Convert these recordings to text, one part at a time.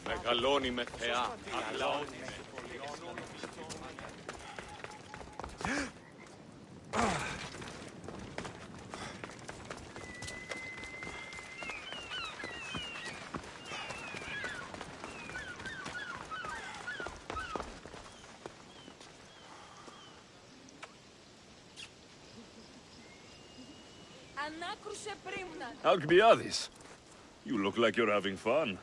Μεγαλώνει με θεά. Μεγαλώνει με. Alcbiadis, you look like you're having fun.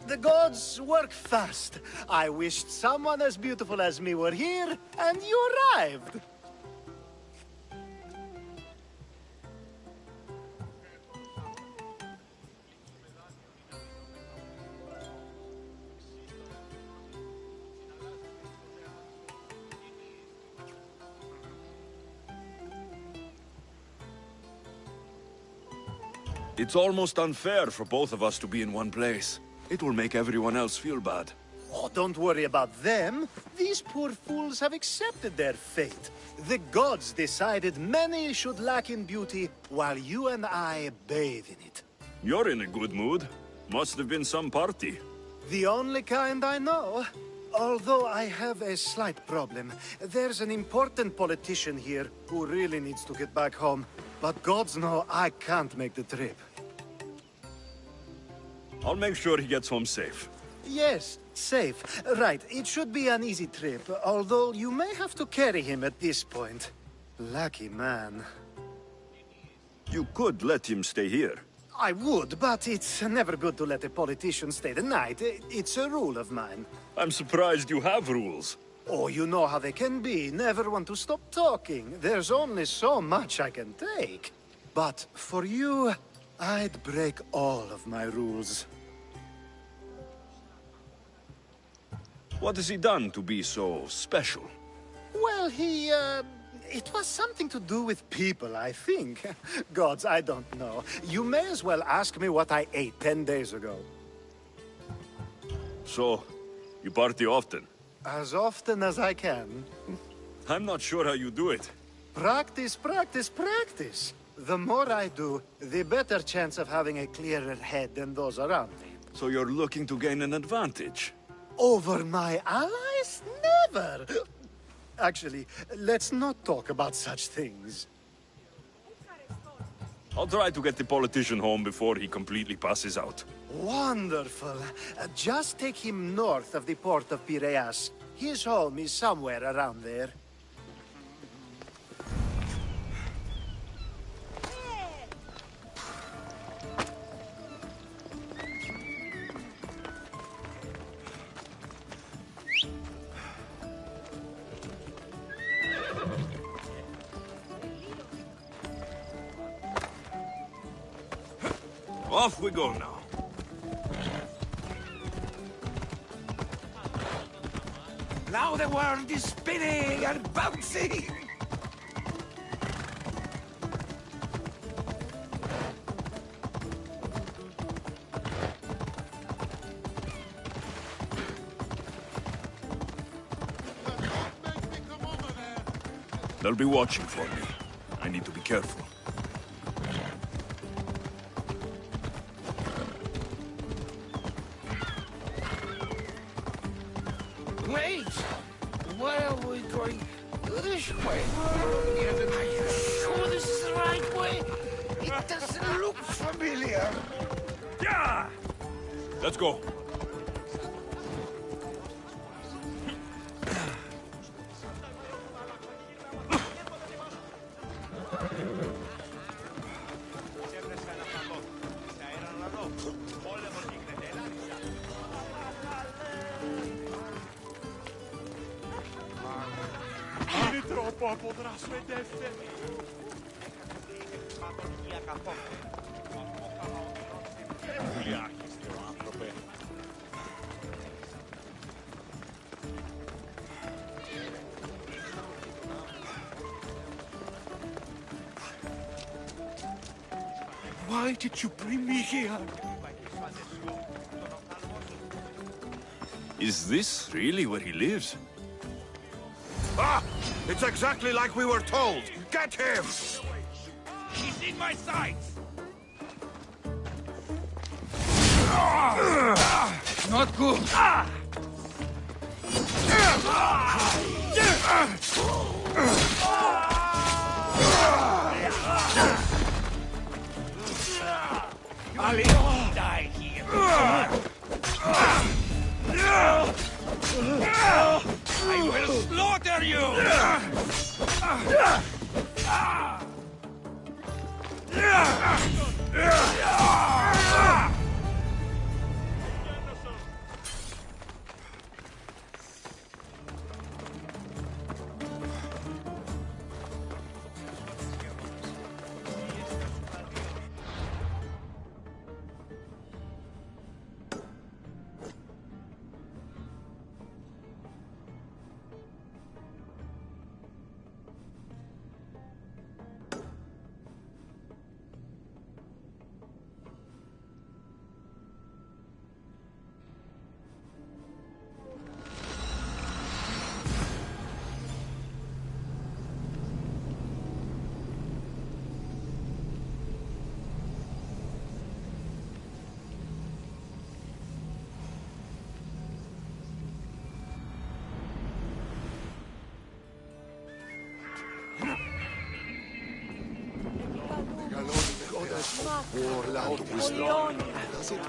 The gods work fast. I wished someone as beautiful as me were here, and you arrived. It's almost unfair for both of us to be in one place. It will make everyone else feel bad. Oh, don't worry about them. These poor fools have accepted their fate. The gods decided many should lack in beauty, while you and I bathe in it. You're in a good mood. Must have been some party. The only kind I know. Although I have a slight problem. There's an important politician here who really needs to get back home. But gods know I can't make the trip. I'll make sure he gets home safe. Yes, safe. Right, it should be an easy trip, although you may have to carry him at this point. Lucky man. You could let him stay here. I would, but it's never good to let a politician stay the night. It's a rule of mine. I'm surprised you have rules. Oh, you know how they can be. Never want to stop talking. There's only so much I can take. But for you, I'd break all of my rules. What has he done to be so special? Well, it was something to do with people, I think. Gods, I don't know. You may as well ask me what I ate 10 days ago. So, you party often? As often as I can. I'm not sure how you do it. Practice, practice, practice. The more I do, the better chance of having a clearer head than those around me. So you're looking to gain an advantage? Over my allies? Never! Actually, let's not talk about such things. I'll try to get the politician home before he completely passes out. Wonderful. Just take him north of the port of Piraeus. His home is somewhere around there. Off we go now. Now the world is spinning and bouncing! They'll be watching for me. I need to be careful. Wait! Why are we going this way? Are you sure this is the right way? It doesn't look familiar. Yeah! Let's go. Why did you bring me here? Is this really where he lives? Ah! It's exactly like we were told! Get him! He's in my sights! Not good! Ali died here. I will slaughter you! War loud Leone. Does it?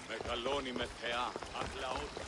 Μεγαλώνει με θεά, αγλαώτη.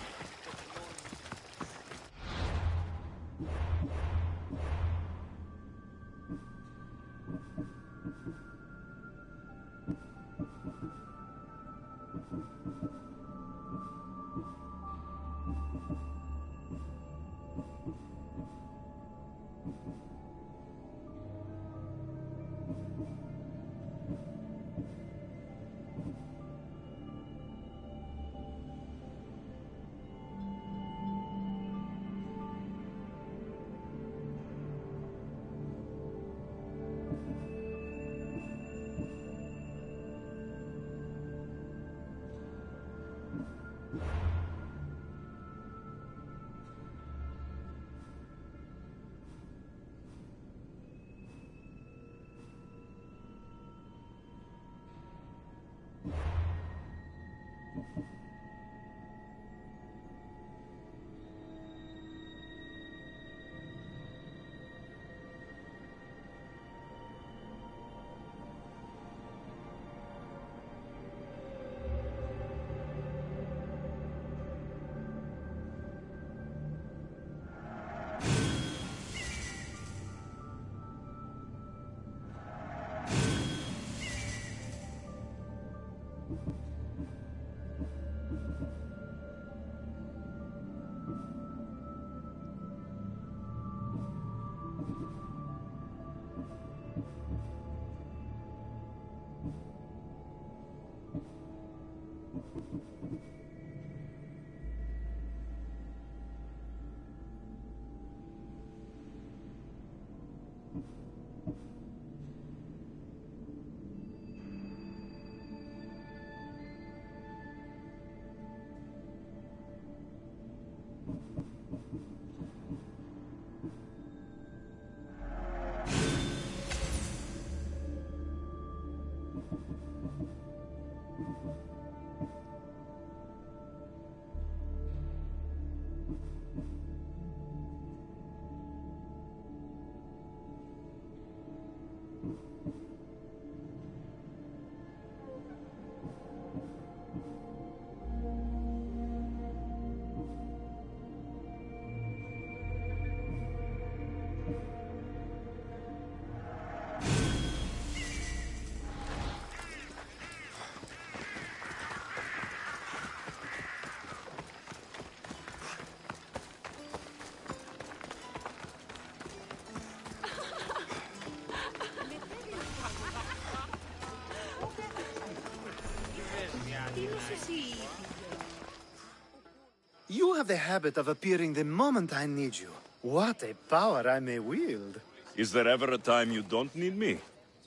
have the habit of appearing the moment I need you. What a power I may wield. Is there ever a time you don't need me?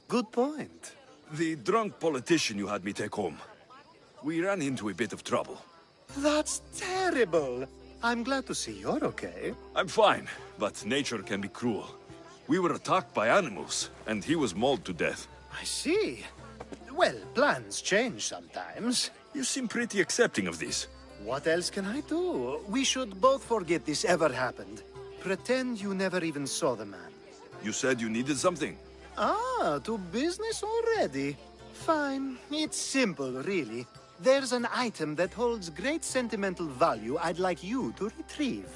Good point. The drunk politician you had me take home. We ran into a bit of trouble. That's terrible. I'm glad to see you're okay. I'm fine, but nature can be cruel. We were attacked by animals, and he was mauled to death. I see. Well, plans change sometimes. You seem pretty accepting of this. What else can I do? We should both forget this ever happened. Pretend you never even saw the man. You said you needed something. Ah, to business already? Fine. It's simple, really. There's an item that holds great sentimental value I'd like you to retrieve.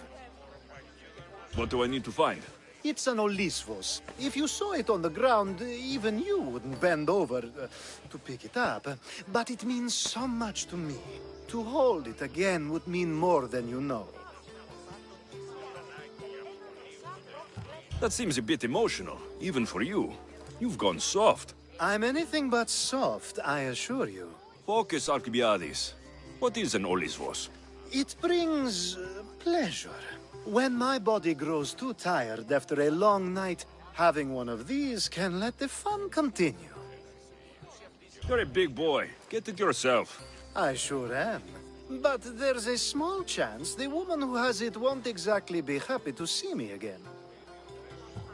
What do I need to find? It's an Olisvos. If you saw it on the ground, even you wouldn't bend over to pick it up. But it means so much to me. To hold it again would mean more than you know. That seems a bit emotional, even for you. You've gone soft. I'm anything but soft, I assure you. Focus, Alcibiades. What is an Olisvos? It brings pleasure. When my body grows too tired after a long night, having one of these can let the fun continue. You're a big boy. Get it yourself. I sure am. But there's a small chance the woman who has it won't exactly be happy to see me again.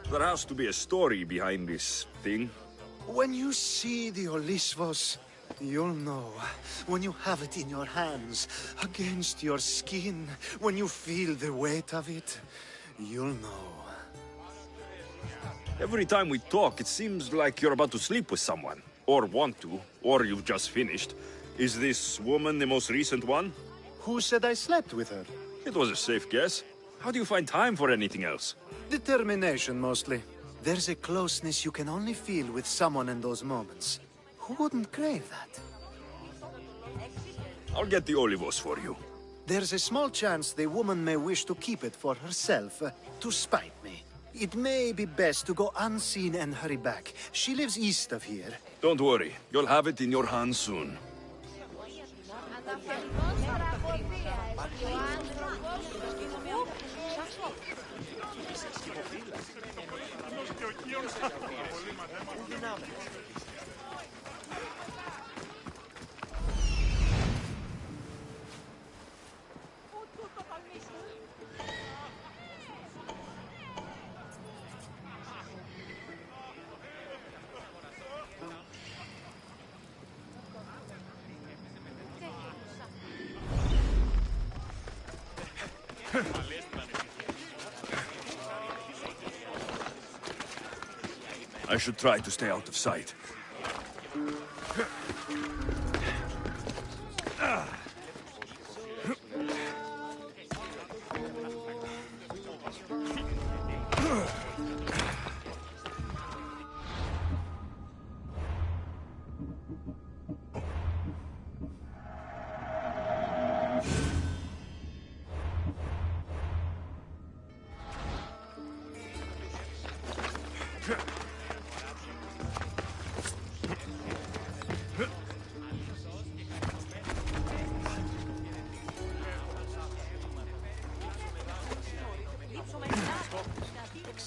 There has to be a story behind this thing. When you see the Olisvos, you'll know. When you have it in your hands, against your skin, when you feel the weight of it, you'll know. Every time we talk, it seems like you're about to sleep with someone. Or want to, or you've just finished. Is this woman the most recent one? Who said I slept with her? It was a safe guess. How do you find time for anything else? Determination, mostly. There's a closeness you can only feel with someone in those moments. Who wouldn't crave that? I'll get the Olivos for you. There's a small chance the woman may wish to keep it for herself, to spite me. It may be best to go unseen and hurry back. She lives east of here. Don't worry, you'll have it in your hands soon. I should try to stay out of sight.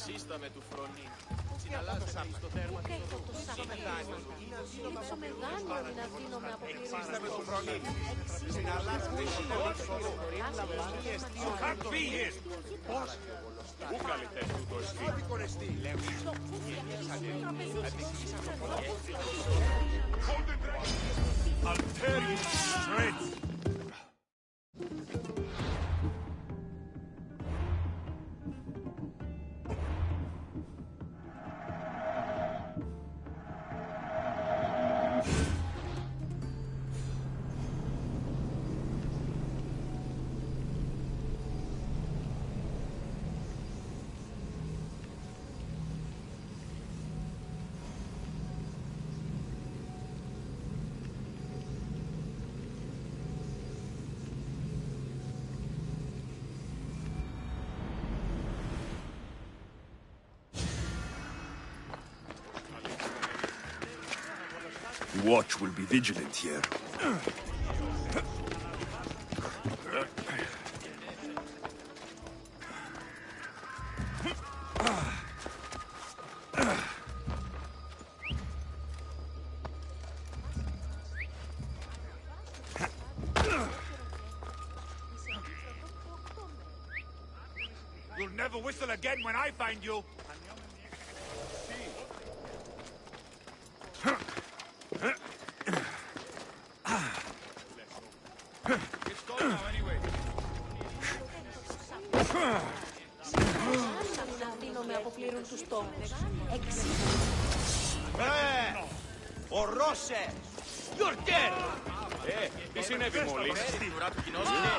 Σύσταμε του φρονή. Συναλλάσσεται στο τέρμα του μετάνιο. Λίψο μεγάνιο να δίνομαι από πλήρη. Σύσταμε του φρονή. Συναλλάσσεται στο τέρμα του You can't be here. Πώς? Πού καλυτές του το εστί. Άδικον εστί. I'll tear you to shreds! Watch will be vigilant here. have a whistle again when I find you. It's gone now anyway. Να δίνομαι αποπληρούν τους τόπους. Ο Ρώσε! You're dead! Τι συνέβη μόλις? Στη ουρά του κοινός είναι...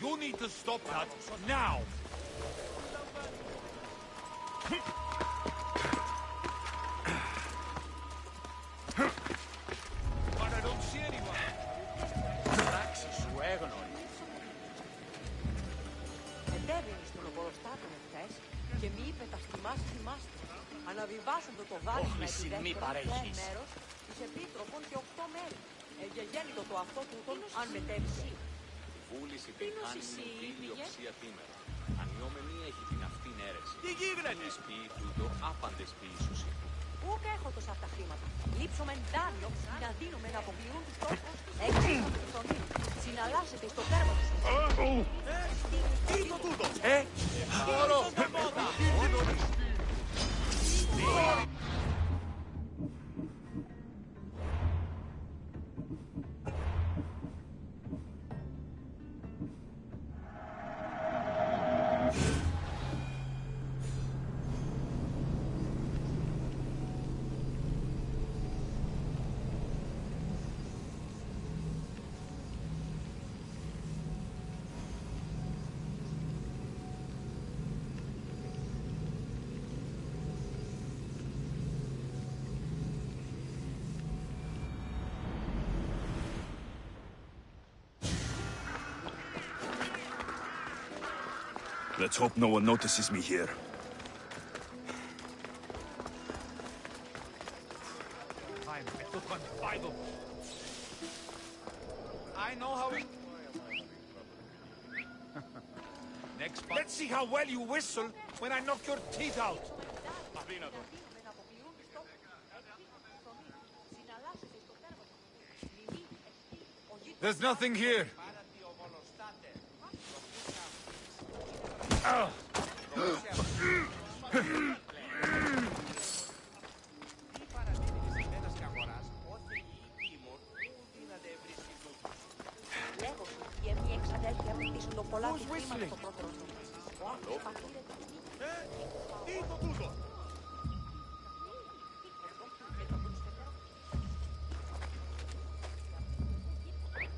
You need to stop that now. But I don't see anyone. Πράξη σου έγνωρη. Μετέβαινε στον οποροστάτο χθες και μη είπε τα θυμάστε. Αναβιβάσαν το βάρισμα επί μέρος της Επίτροπων και 8 μέρη. Γεγέννητο το αυτό τούτον αν μετέβησε. Βούληση την χάνει με διοξία τίμερα. Ανιόμενη έχει την αυτήν αίρεση. Τι γίγνεται! Ποιοι τούτο άπαντες ποιήσους. Ούκ έχω τόσα αυτά χρήματα. Λείψω μεν δάνειο να δίνουμε να αποκλειρούν τους τόπους. Έξω τη φωνή. Συναλλάσσεται στο τέρμα της. Τι είναι τούτο! Όλο! Let's hope no one notices me here. I know how it... Next spot. Let's see how well you whistle when I knock your teeth out. There's nothing here. Who's whistling?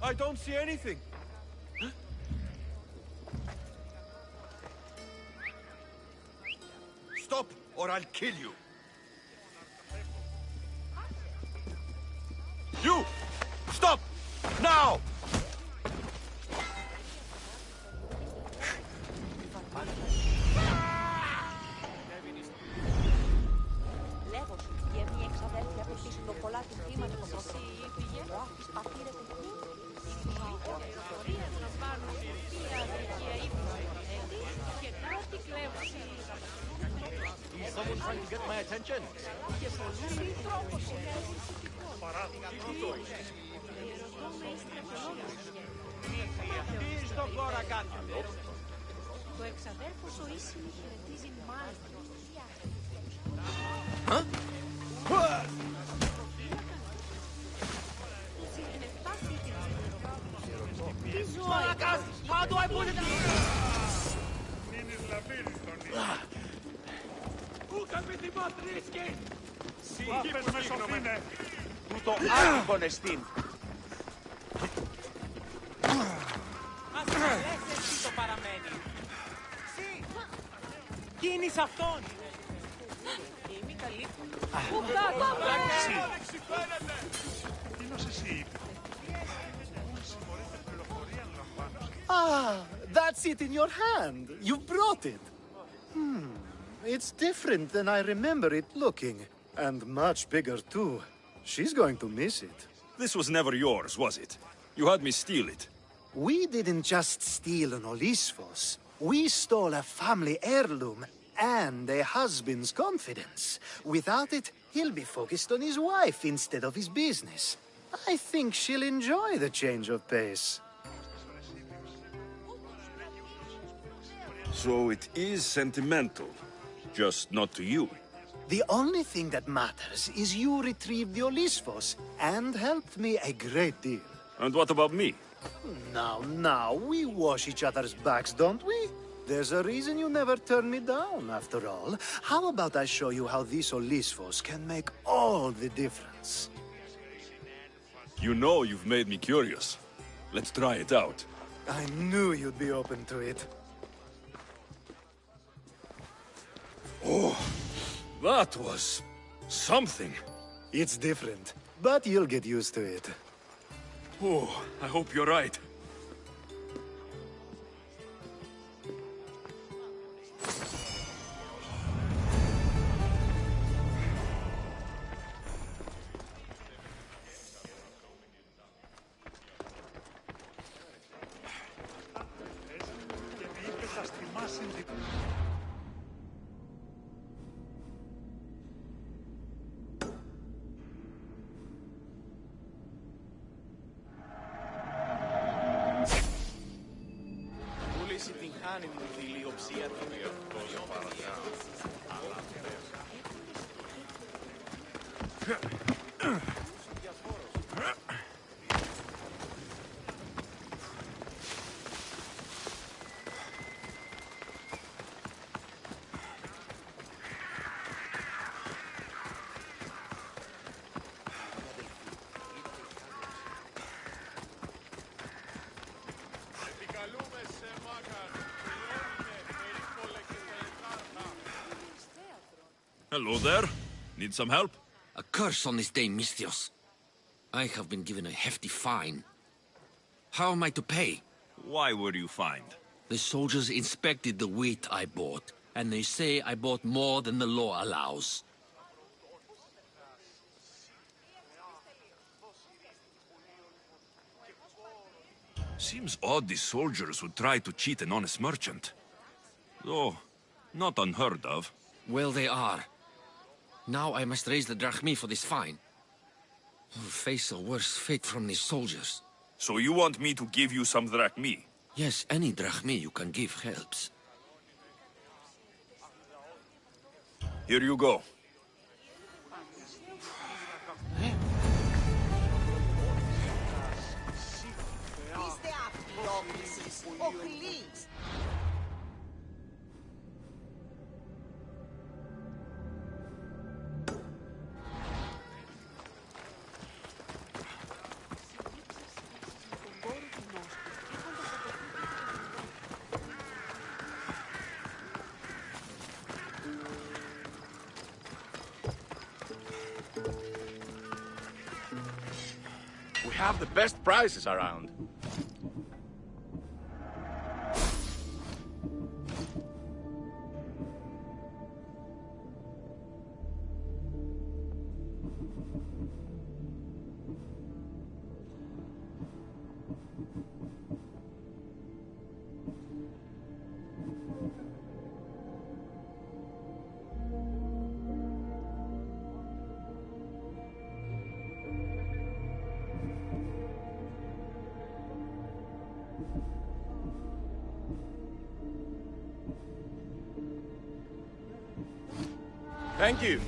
I don't see anything. Stop, or I'll kill you. You! Stop! Now! someone trying to get my attention? Το εξαδέρφος ο Ίσημι χαιρετίζει μάλιστα. How do I put it? Πού καμπίθυμα τρίσκει! Πάπες με σοφίνε! Που το άκουγον εστίν! Ας λες εσύ το παραμένει. Κίνης αυτόν. Είμαι καλή. Πού Ah, that's it in your hand. You brought it. It's different than I remember it looking. And much bigger, too. She's going to miss it. This was never yours, was it? You had me steal it. We didn't just steal an Olisfos. We stole a family heirloom and a husband's confidence. Without it, he'll be focused on his wife instead of his business. I think she'll enjoy the change of pace. So it is sentimental. Just not to you. The only thing that matters is you retrieved the Olisfos and helped me a great deal. And what about me? Now, we wash each other's backs, don't we? There's a reason you never turn me down, after all. How about I show you how these Olisfos can make all the difference? You know you've made me curious. Let's try it out. I knew you'd be open to it. Oh, that was something. It's different, but you'll get used to it. Oh, I hope you're right. Πούληση την χάνει μου τη λιοψία του. Hello there. Need some help? A curse on this day, Mistios. I have been given a hefty fine. How am I to pay? Why were you fined? The soldiers inspected the wheat I bought, and they say I bought more than the law allows. Seems odd these soldiers would try to cheat an honest merchant. Though, not unheard of. Well, they are. Now I must raise the drachmi for this fine. I'll face a worse fate from these soldiers. So you want me to give you some drachmi? Yes, any drachmi you can give helps. Here you go. Είστε αυτιόκλησης, οχλείς. We have the best prices around. Thank you.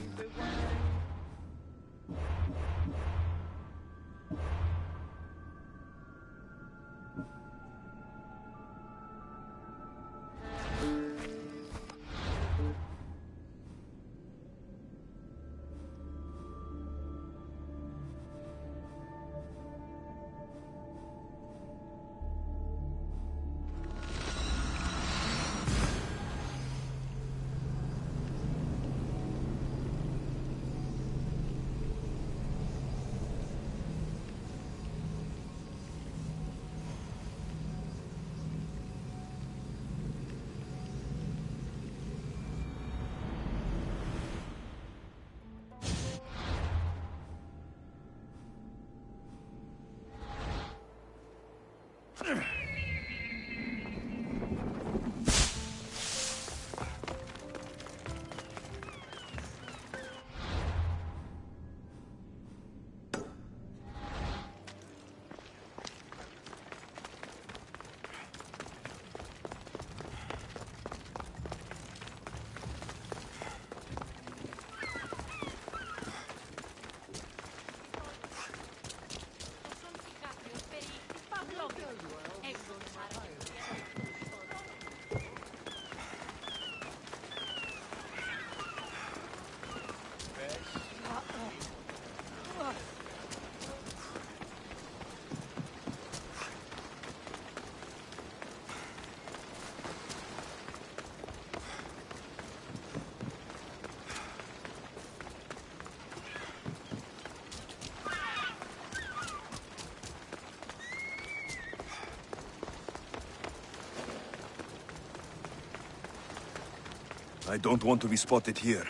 I don't want to be spotted here.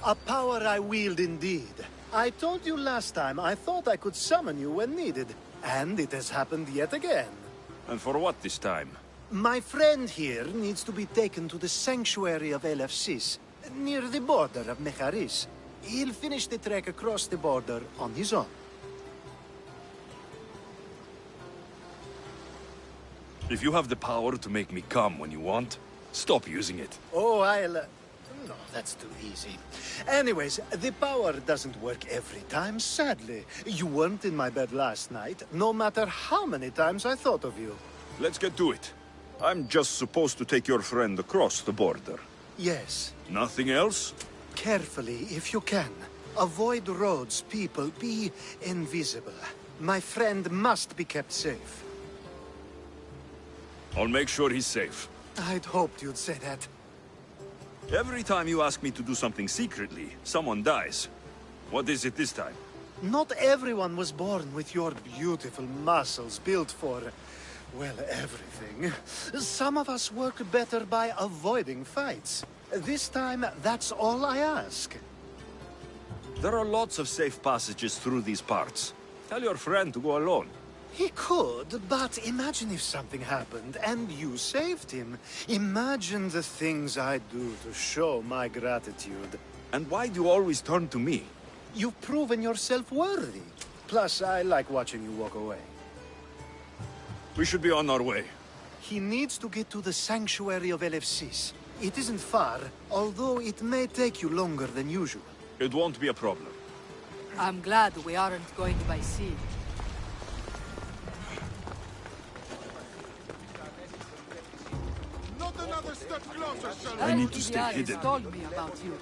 A power I wield indeed. I told you last time I thought I could summon you when needed. And it has happened yet again. And for what this time? My friend here needs to be taken to the sanctuary of Elefsis, near the border of Mecharis. He'll finish the trek across the border on his own. If you have the power to make me come when you want, stop using it. Oh, No, that's too easy. Anyways, the power doesn't work every time, sadly. You weren't in my bed last night, no matter how many times I thought of you. Let's get to it. I'm just supposed to take your friend across the border. Yes. Nothing else? Carefully, if you can. Avoid roads, people, be invisible. My friend must be kept safe. I'll make sure he's safe. I'd hoped you'd say that. Every time you ask me to do something secretly, someone dies. What is it this time? Not everyone was born with your beautiful muscles built for, well, everything. Some of us work better by avoiding fights. This time, that's all I ask. There are lots of safe passages through these parts. Tell your friend to go alone. He could, but imagine if something happened and you saved him. Imagine the things I'd do to show my gratitude. And why do you always turn to me? You've proven yourself worthy. Plus, I like watching you walk away. We should be on our way. He needs to get to the sanctuary of Elefsis. It isn't far, although it may take you longer than usual. It won't be a problem. I'm glad we aren't going by sea. I need to stay Alcibiades hidden. told me about you.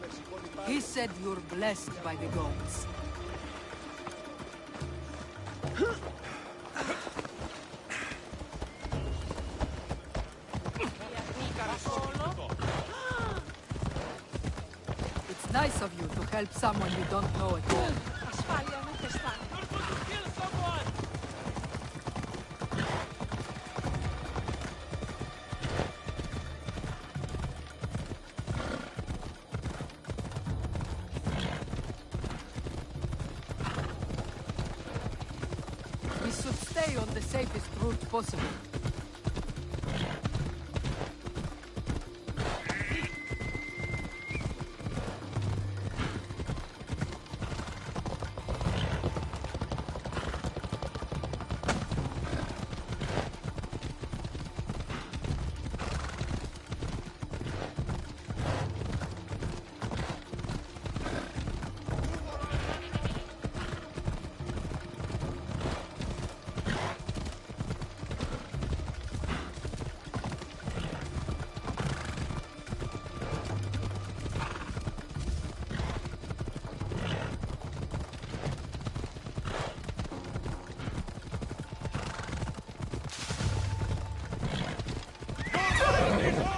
He said you're blessed by the gods. It's nice of you to help someone you don't know at all. Ασφάλεια ούτε αισθάνομαι. We should stay on the safest route possible.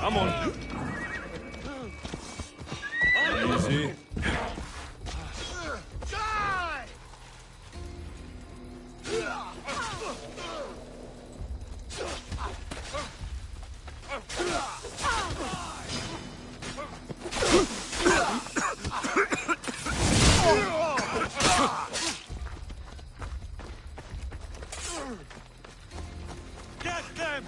Come on. Easy. Get them!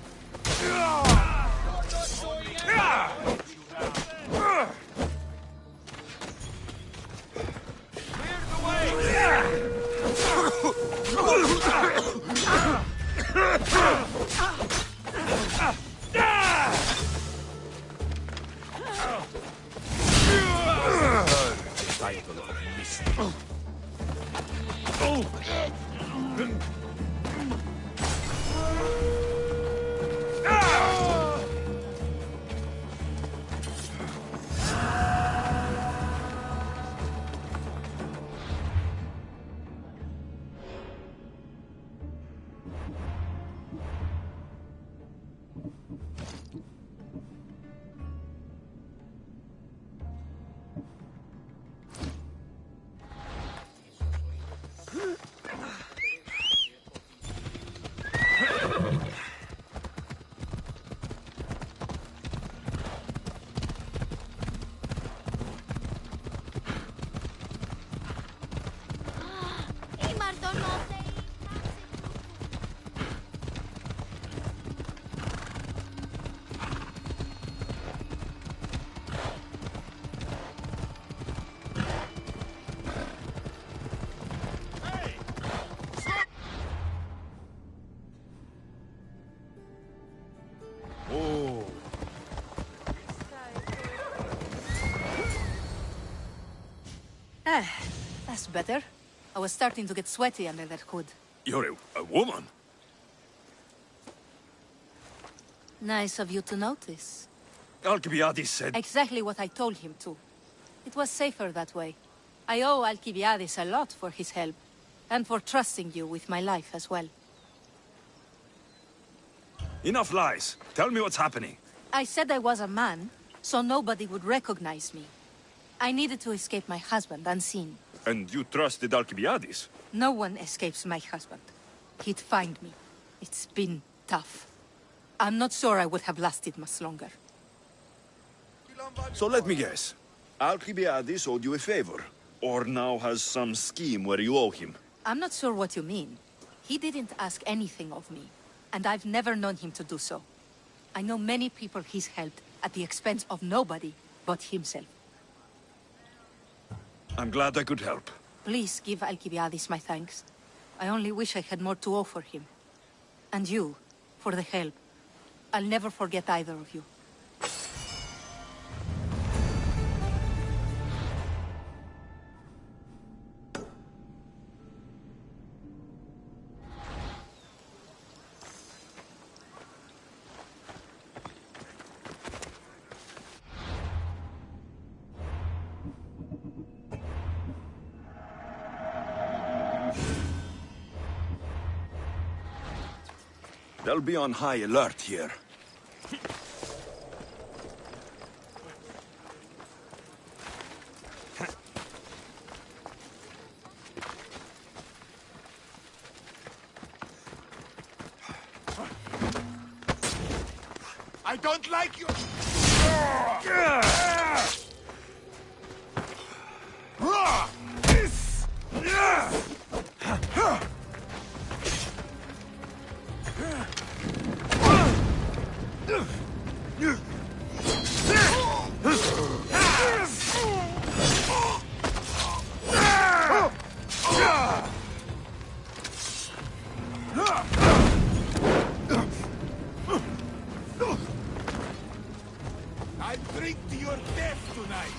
That's better. I was starting to get sweaty under that hood. You're a woman? Nice of you to notice. Alcibiades said... Exactly what I told him to. It was safer that way. I owe Alcibiades a lot for his help, and for trusting you with my life as well. Enough lies. Tell me what's happening. I said I was a man, so nobody would recognize me. I needed to escape my husband unseen. And you trusted Alcibiades? No one escapes my husband. He'd find me. It's been tough. I'm not sure I would have lasted much longer. So let me guess. Alcibiades owed you a favor, or now has some scheme where you owe him. I'm not sure what you mean. He didn't ask anything of me, and I've never known him to do so. I know many people he's helped at the expense of nobody but himself. I'm glad I could help. Please give Alcibiades my thanks. I only wish I had more to offer him. And you, for the help. I'll never forget either of you. They'll be on high alert here. I don't like you! I drink to your death tonight!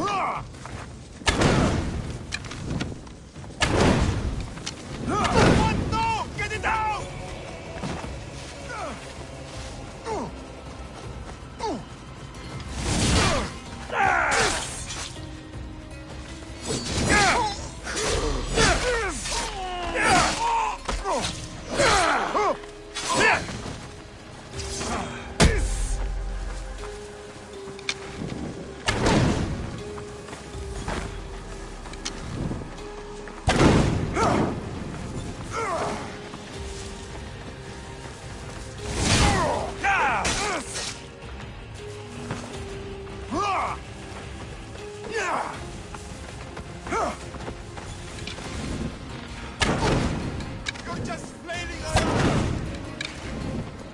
What? No! Get it out! You're just flailing around!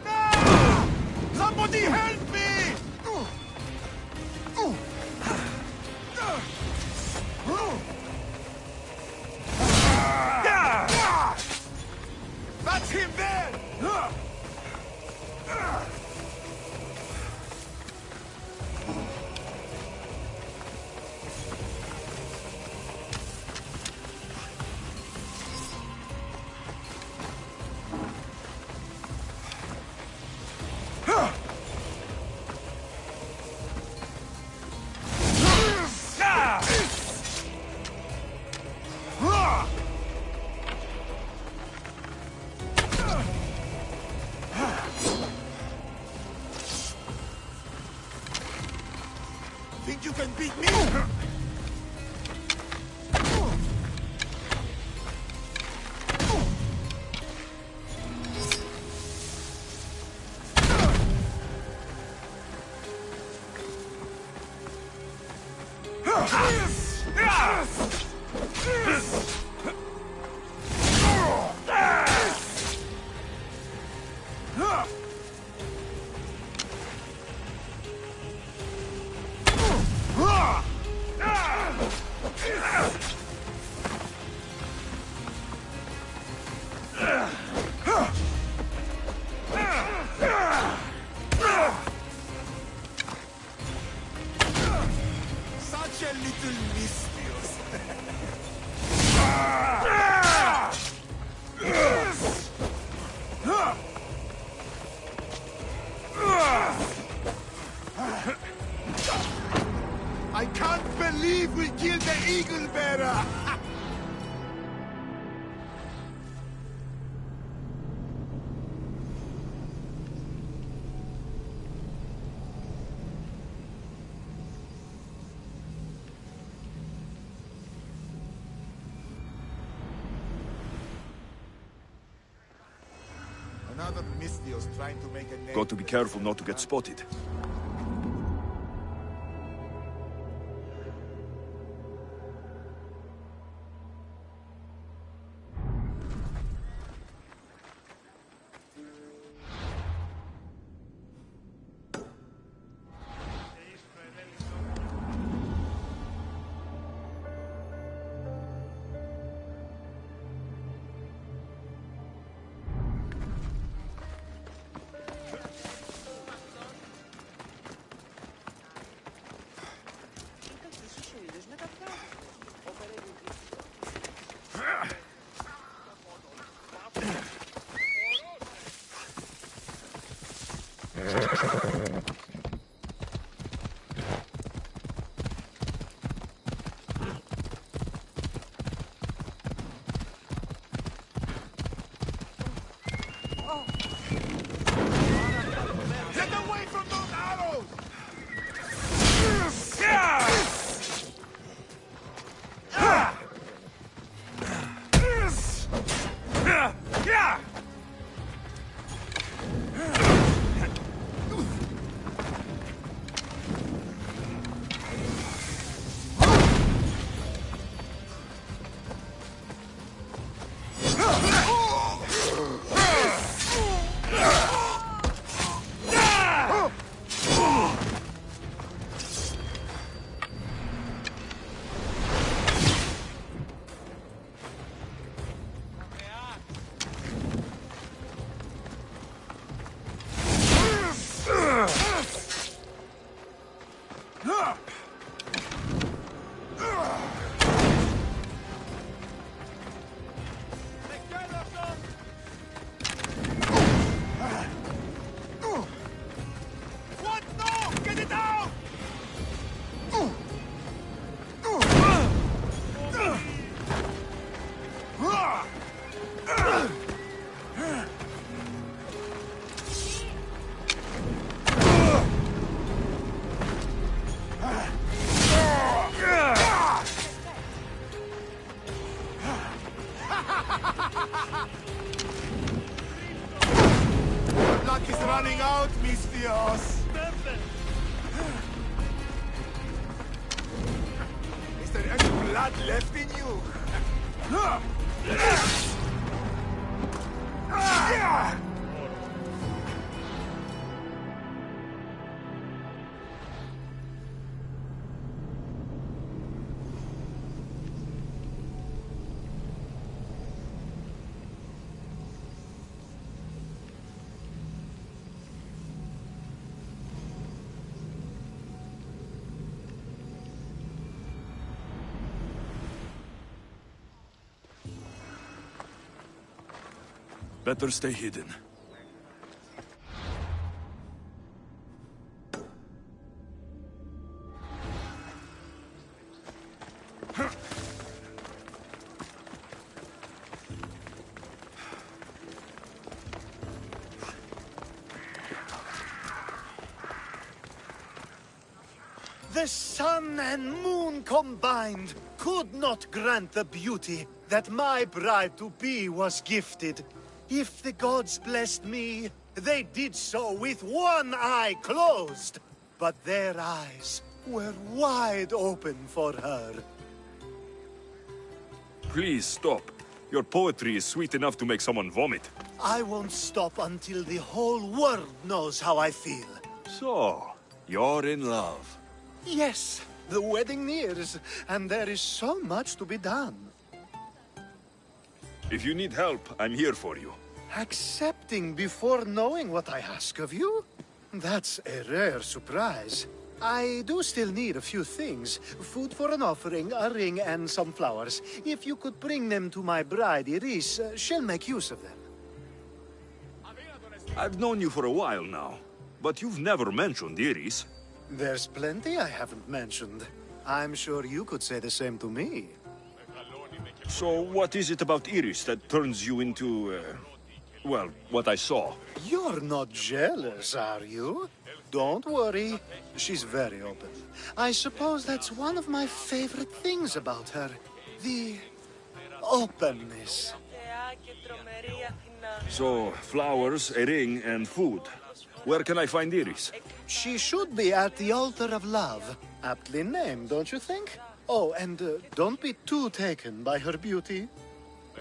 No! Somebody help me! That's him there! Think you can beat me? Such a little misfeels. I can't believe we killed the eagle bearer! Another Misthios trying to make a name. Got to be careful not to get spotted. blood left in you. Better stay hidden. The sun and moon combined could not grant the beauty that my bride-to-be was gifted. If the gods blessed me, they did so with one eye closed. But their eyes were wide open for her. Please stop. Your poetry is sweet enough to make someone vomit. I won't stop until the whole world knows how I feel. So, you're in love. Yes, the wedding nears, and there is so much to be done. If you need help, I'm here for you. Accepting before knowing what I ask of you? That's a rare surprise. I do still need a few things. Food for an offering, a ring, and some flowers. If you could bring them to my bride, Iris, she'll make use of them. I've known you for a while now, but you've never mentioned Iris. There's plenty I haven't mentioned. I'm sure you could say the same to me. So what is it about Iris that turns you into, well, what I saw? You're not jealous, are you? Don't worry. She's very open. I suppose that's one of my favorite things about her. The openness. So, flowers, a ring, and food. Where can I find Iris? She should be at the altar of love. Aptly named, don't you think? Oh, and don't be too taken by her beauty.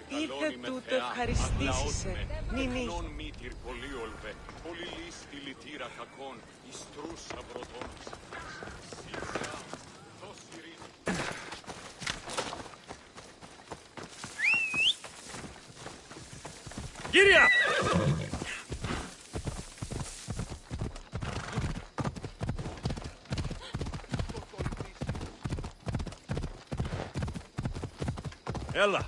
Ήρθε τούτο ευχαριστήσει σε, Νίνη. Giddy up! Ella.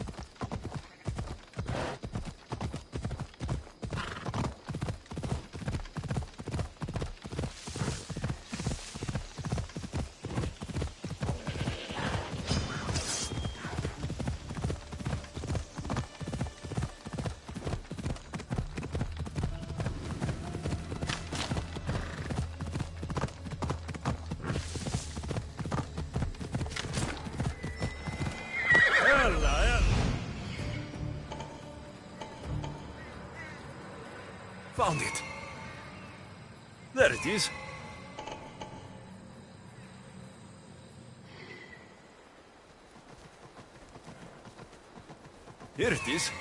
Found it. There it is. Here it is.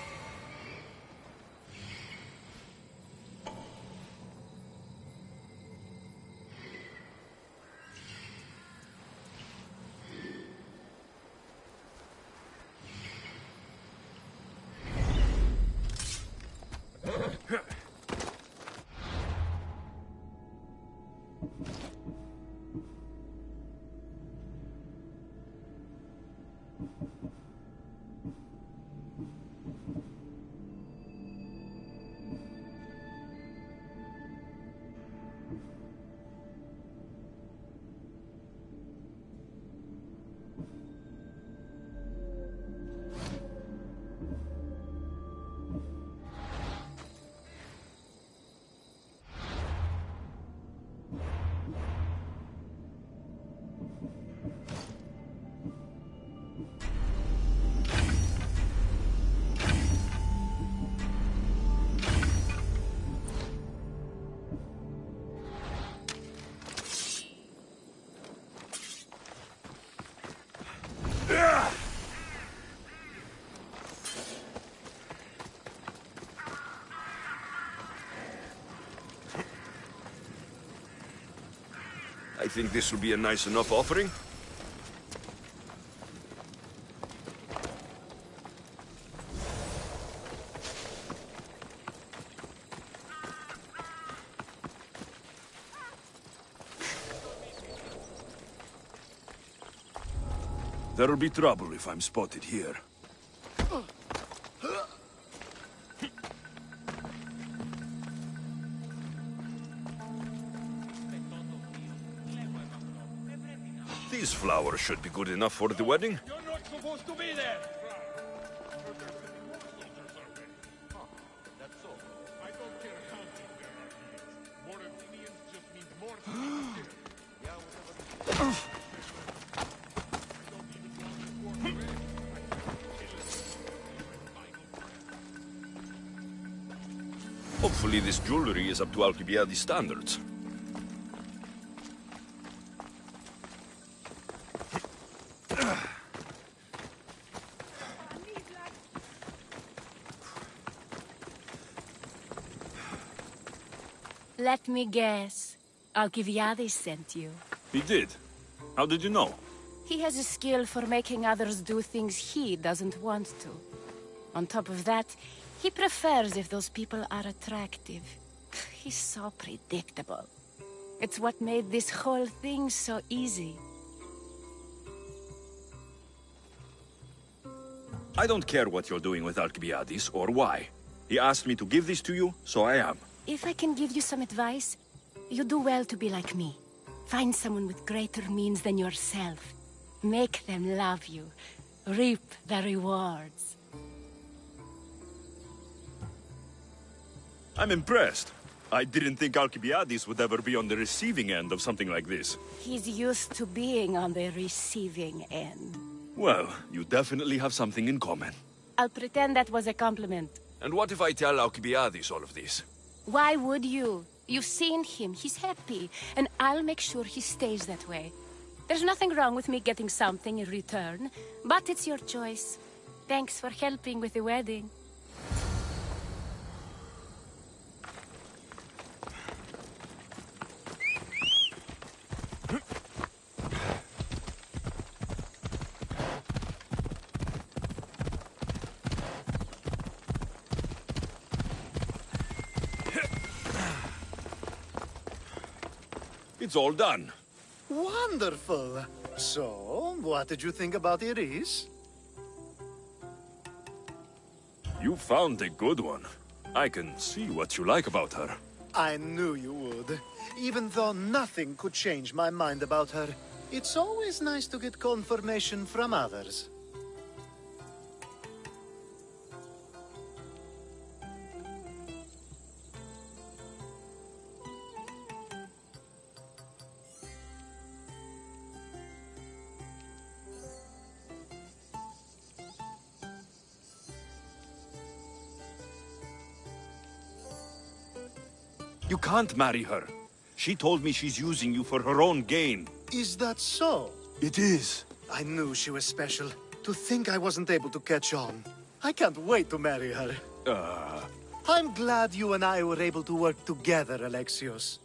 think this will be a nice enough offering? There'll be trouble if I'm spotted here. These flowers should be good enough for the wedding. You're not supposed to be there! That's all. I don't care how big there are Athenians. More Athenians just means more Athenians. Yeah, whatever. Hopefully this jewelry is up to Alcibiades standards. Let me guess. Alcibiades sent you. He did. How did you know? He has a skill for making others do things he doesn't want to. On top of that, he prefers if those people are attractive. He's so predictable. It's what made this whole thing so easy. I don't care what you're doing with Alcibiades or why. He asked me to give this to you, so I am. If I can give you some advice, you do well to be like me. Find someone with greater means than yourself. Make them love you. Reap the rewards. I'm impressed. I didn't think Alcibiades would ever be on the receiving end of something like this. He's used to being on the receiving end. Well, you definitely have something in common. I'll pretend that was a compliment. And what if I tell Alcibiades all of this? Why would you? You've seen him, he's happy, and I'll make sure he stays that way. There's nothing wrong with me getting something in return, but it's your choice. Thanks for helping with the wedding. It's all done. Wonderful. So, what did you think about Iris? You found a good one. I can see what you like about her. I knew you would. Even though nothing could change my mind about her, it's always nice to get confirmation from others. You can't marry her. She told me she's using you for her own gain. Is that so? It is. I knew she was special. To think I wasn't able to catch on. I can't wait to marry her. I'm glad you and I were able to work together, Alexios.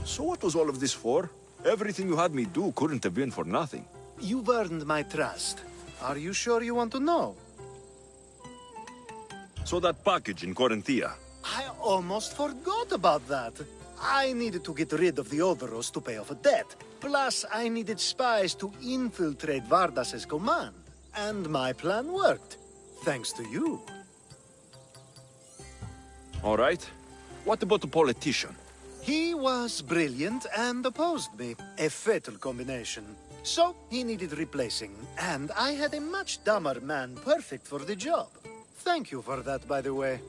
So what was all of this for? Everything you had me do couldn't have been for nothing. You've earned my trust. Are you sure you want to know? So that package in Corinthia. I almost forgot about that. I needed to get rid of the Overos to pay off a debt. Plus, I needed spies to infiltrate Vardas's command. And my plan worked. Thanks to you. All right. What about the politician? He was brilliant and opposed me. A fatal combination. So, he needed replacing. And I had a much dumber man perfect for the job. Thank you for that, by the way.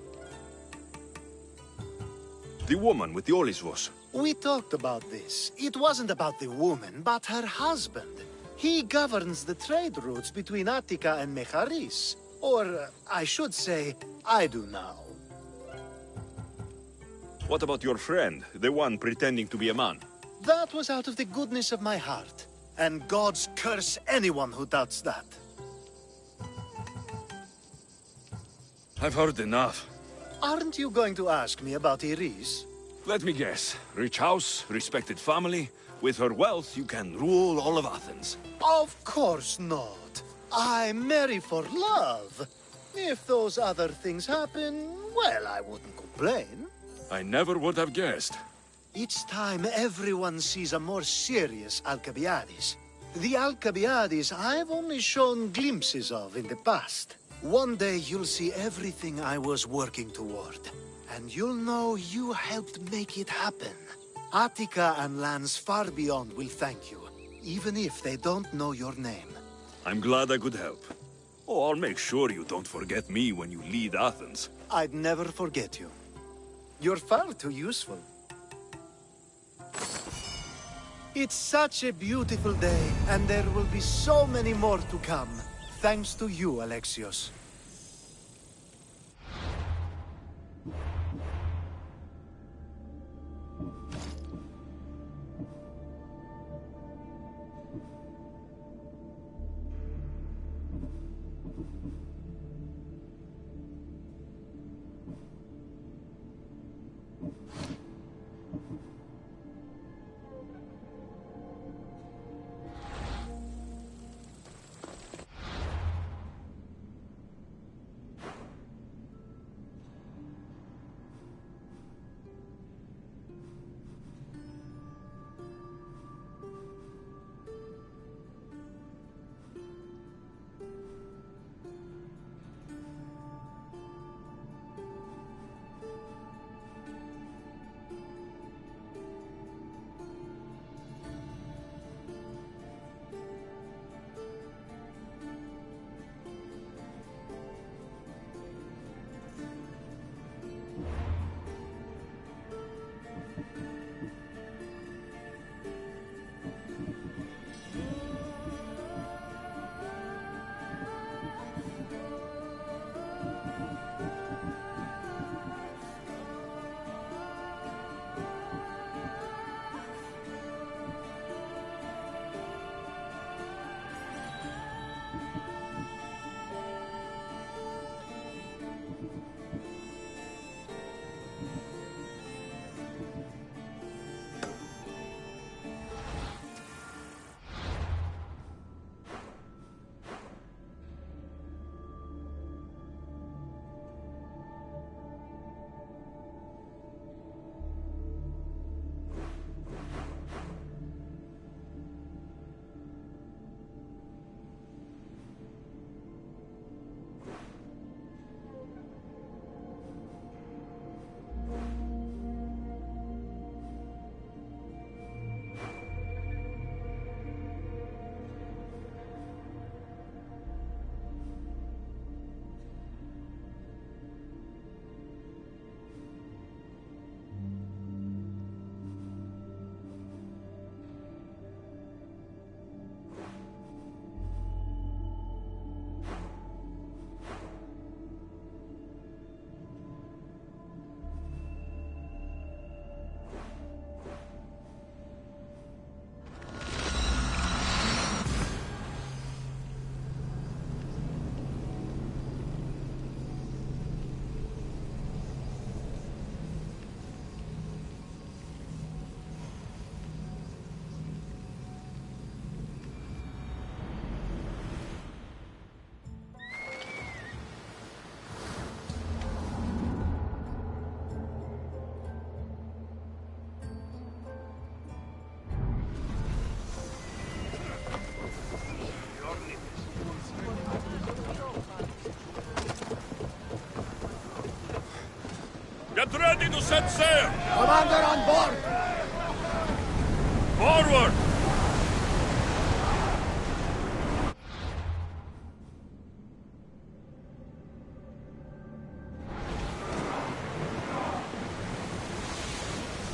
The woman with the Olisvos. We talked about this. It wasn't about the woman, but her husband. He governs the trade routes between Attica and Mecharis. Or, I should say, I do now. What about your friend, the one pretending to be a man? That was out of the goodness of my heart. And gods curse anyone who doubts that. I've heard enough. Aren't you going to ask me about Iris? Let me guess. Rich house, respected family. With her wealth, you can rule all of Athens. Of course not. I marry for love. If those other things happen, well, I wouldn't complain. I never would have guessed. Each time everyone sees a more serious Alcibiades. The Alcibiades I've only shown glimpses of in the past. One day you'll see everything I was working toward. And you'll know you helped make it happen. Attica and lands far beyond will thank you, even if they don't know your name. I'm glad I could help. Oh, I'll make sure you don't forget me when you lead Athens. I'd never forget you. You're far too useful. It's such a beautiful day, and there will be so many more to come. Thanks to you, Alexios. Get ready to set sail! Commander on board! Forward!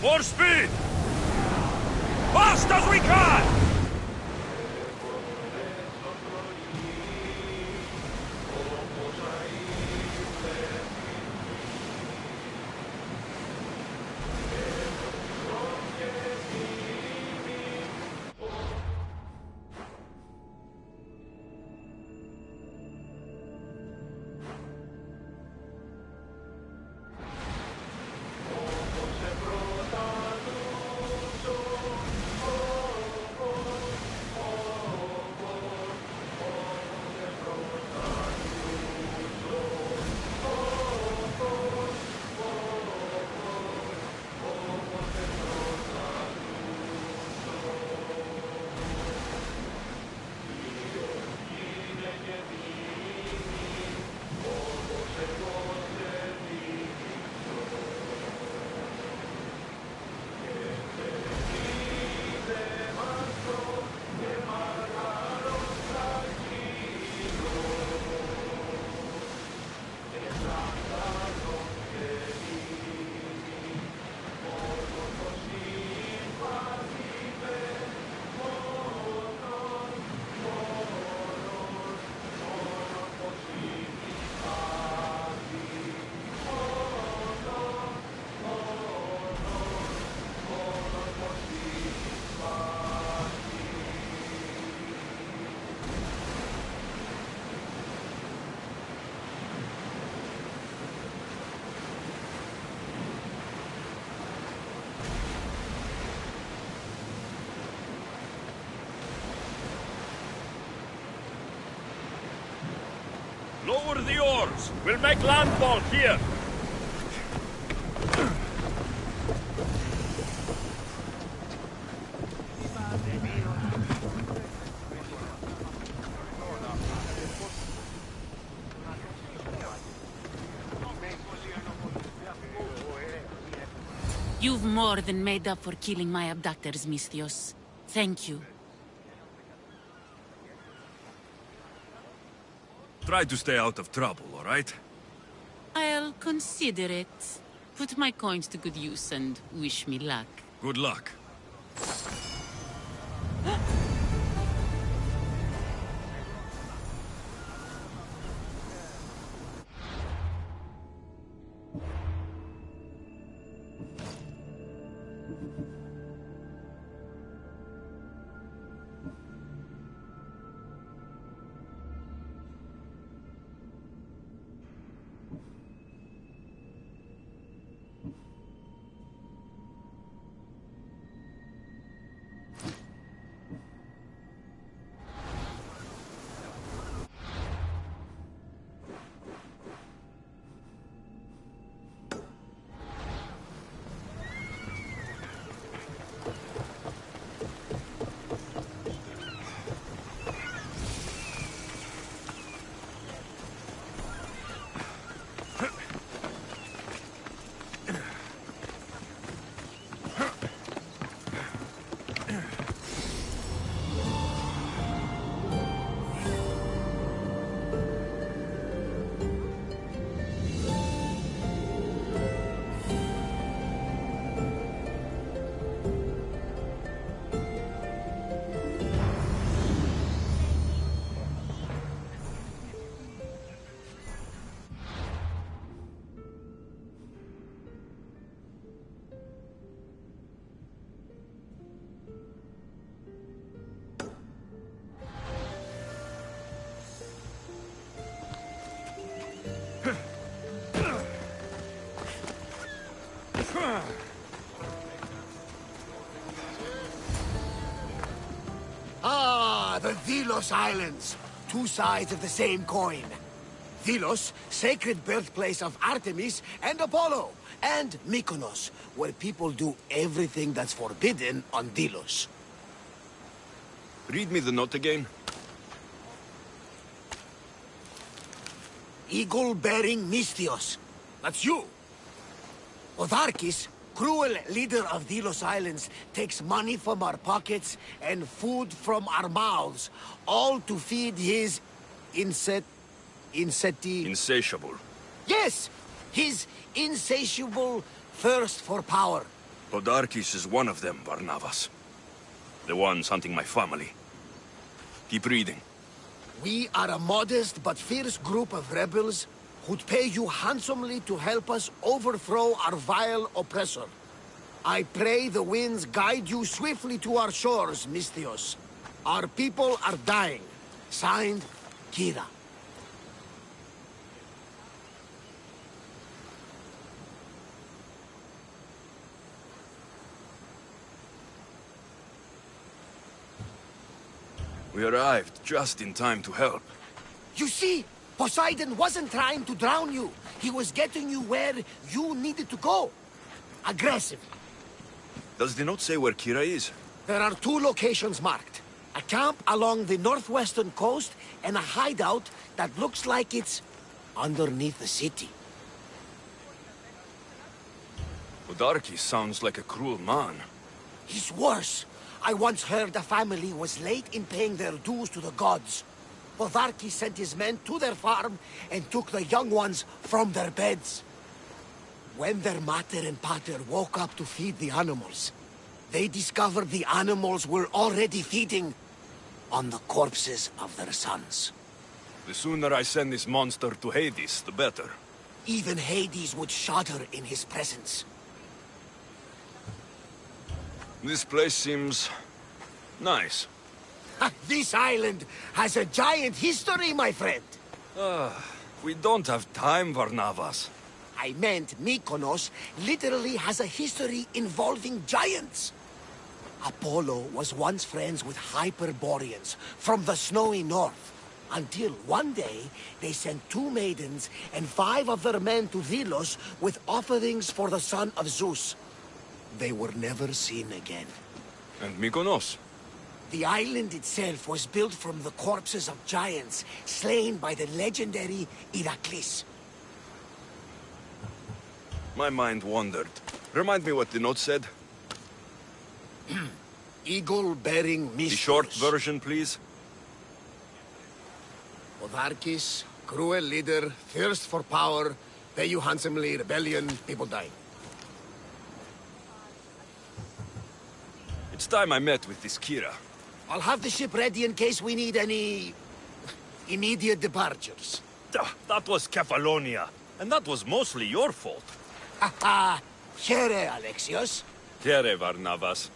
More speed! Fast as we can! Lower the oars! We'll make landfall here! You've more than made up for killing my abductors, Misthios. Thank you. Try to stay out of trouble, all right? I'll consider it. Put my coins to good use and wish me luck. Good luck. Ah, the Delos Islands. Two sides of the same coin. Delos, sacred birthplace of Artemis and Apollo. And Mykonos, where people do everything that's forbidden on Delos. Read me the note again. Eagle-bearing Misthios. That's you. Otharkis, cruel leader of Delos Islands, takes money from our pockets and food from our mouths, all to feed his Insatiable. Yes! His insatiable thirst for power. Podarkis is one of them, Varnavas. The ones hunting my family. Keep reading. We are a modest but fierce group of rebels who'd pay you handsomely to help us overthrow our vile oppressor. I pray the winds guide you swiftly to our shores, Misthios. Our people are dying. Signed, Kira. We arrived just in time to help. You see, Poseidon wasn't trying to drown you. He was getting you where you needed to go. Aggressive. Does the note say where Kira is? There are two locations marked. A camp along the northwestern coast and a hideout that looks like it's underneath the city. Podarkis sounds like a cruel man. He's worse. I once heard a family was late in paying their dues to the gods. Podarkis sent his men to their farm and took the young ones from their beds. When their mater and pater woke up to feed the animals, they discovered the animals were already feeding on the corpses of their sons. The sooner I send this monster to Hades, the better. Even Hades would shudder in his presence. This place seems nice. This island has a giant history, my friend. We don't have time, Varnavas. I meant Mykonos literally has a history involving giants. Apollo was once friends with Hyperboreans from the snowy north. Until one day, they sent 2 maidens and 5 of their men to Delos with offerings for the son of Zeus. They were never seen again. And Mykonos? The island itself was built from the corpses of giants slain by the legendary Iraklis. My mind wandered. Remind me what the note said. Eagle-bearing Mistors. The short version, please. Otharkis, cruel leader, thirst for power, pay you handsomely, rebellion, people die. It's time I met with this Kira. I'll have the ship ready in case we need any... immediate departures. That was Kefalonia, and that was mostly your fault. Haha! Here, Alexios. Here, Varnavas.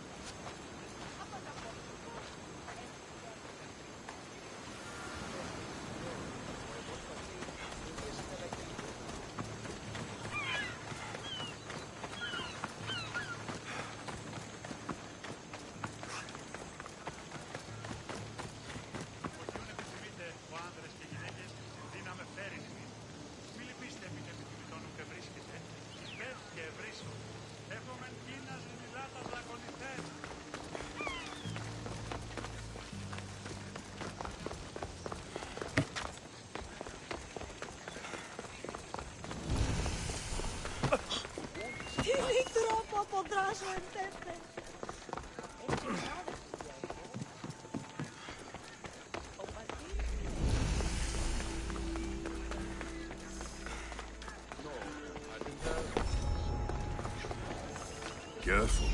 Careful.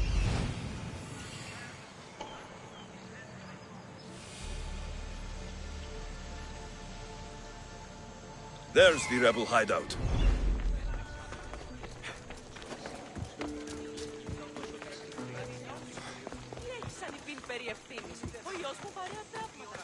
There's the rebel hideout. Τι έχεις αν υπήν περί ευθύνης. Ο γιος μου βαρέα τραύματα.